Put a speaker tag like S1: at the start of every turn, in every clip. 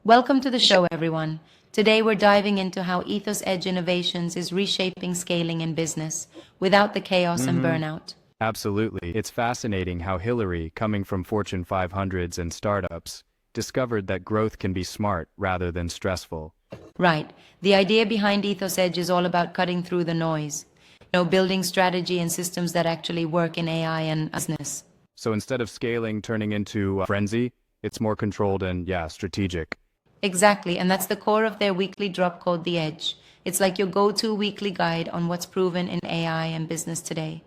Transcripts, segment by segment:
S1: Welcome to the show, everyone. Today we're diving into how Ethos Edge Innovations is reshaping scaling in business without the chaos and burnout.
S2: Absolutely. It's fascinating how Hillary, coming from Fortune 500s and startups, discovered that growth can be smart rather than stressful.
S1: Right. The idea behind Ethos Edge is all about cutting through the noise. Building strategy and systems that actually work in AI and business.
S2: So instead of scaling turning into a frenzy, it's more controlled and, strategic.
S1: Exactly, and that's the core of their weekly drop called The Edge. It's like your go-to weekly guide on what's proven in AI and business today.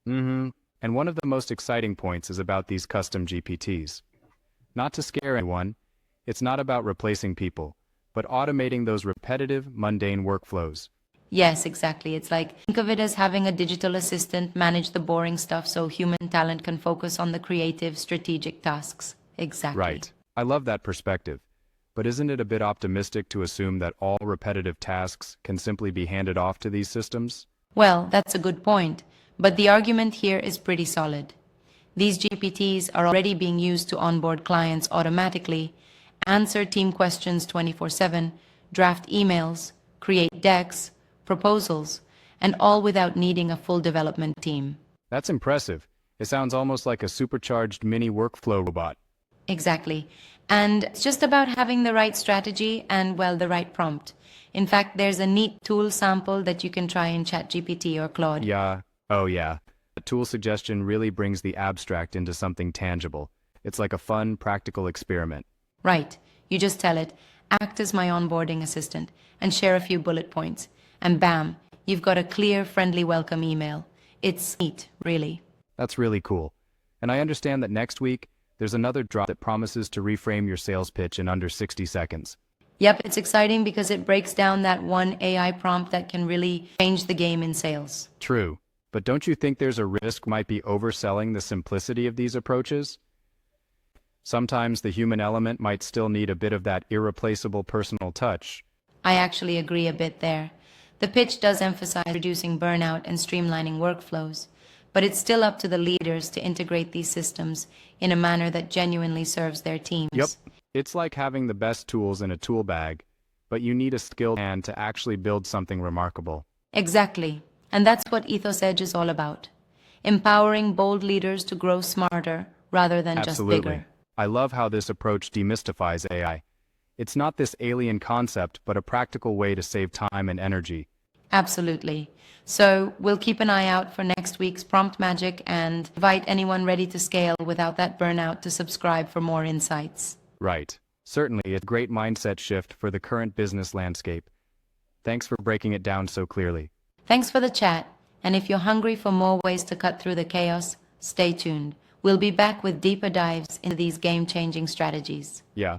S2: And one of the most exciting points is about these custom GPTs. Not to scare anyone, it's not about replacing people, but automating those repetitive, mundane workflows.
S1: Yes, exactly. It's like think of it as having a digital assistant manage the boring stuff so human talent can focus on the creative, strategic tasks. Exactly.
S2: Right. I love that perspective. But isn't it a bit optimistic to assume that all repetitive tasks can simply be handed off to these systems?
S1: Well, that's a good point. But the argument here is pretty solid. These GPTs are already being used to onboard clients automatically, answer team questions 24/7, draft emails, create decks, proposals, and all without needing a full development team.
S2: That's impressive. It sounds almost like a supercharged mini workflow robot.
S1: Exactly. And it's just about having the right strategy and, well, the right prompt. In fact, there's a neat tool sample that you can try in ChatGPT or Claude.
S2: Yeah. Oh yeah. The tool suggestion really brings the abstract into something tangible. It's like a fun, practical experiment.
S1: Right. You just tell it, act as my onboarding assistant, and share a few bullet points. And bam, you've got a clear, friendly welcome email. It's neat, really.
S2: That's really cool. And I understand that next week, there's another drop that promises to reframe your sales pitch in under 60 seconds.
S1: Yep, it's exciting because it breaks down that one AI prompt that can really change the game in sales.
S2: True. But don't you think there's a risk might be overselling the simplicity of these approaches? Sometimes the human element might still need a bit of that irreplaceable personal touch.
S1: I actually agree a bit there. The pitch does emphasize reducing burnout and streamlining workflows, but it's still up to the leaders to integrate these systems in a manner that genuinely serves their teams.
S2: Yep. It's like having the best tools in a tool bag, but you need a skilled hand to actually build something remarkable.
S1: Exactly. And that's what Ethos Edge is all about. Empowering bold leaders to grow smarter rather than just bigger.
S2: I love how this approach demystifies AI. It's not this alien concept, but a practical way to save time and energy.
S1: Absolutely. So we'll keep an eye out for next week's prompt magic and invite anyone ready to scale without that burnout to subscribe for more insights.
S2: Right. Certainly a great mindset shift for the current business landscape. Thanks for breaking it down so clearly.
S1: Thanks for the chat. And if you're hungry for more ways to cut through the chaos, stay tuned. We'll be back with deeper dives into these game-changing strategies.
S2: Yeah.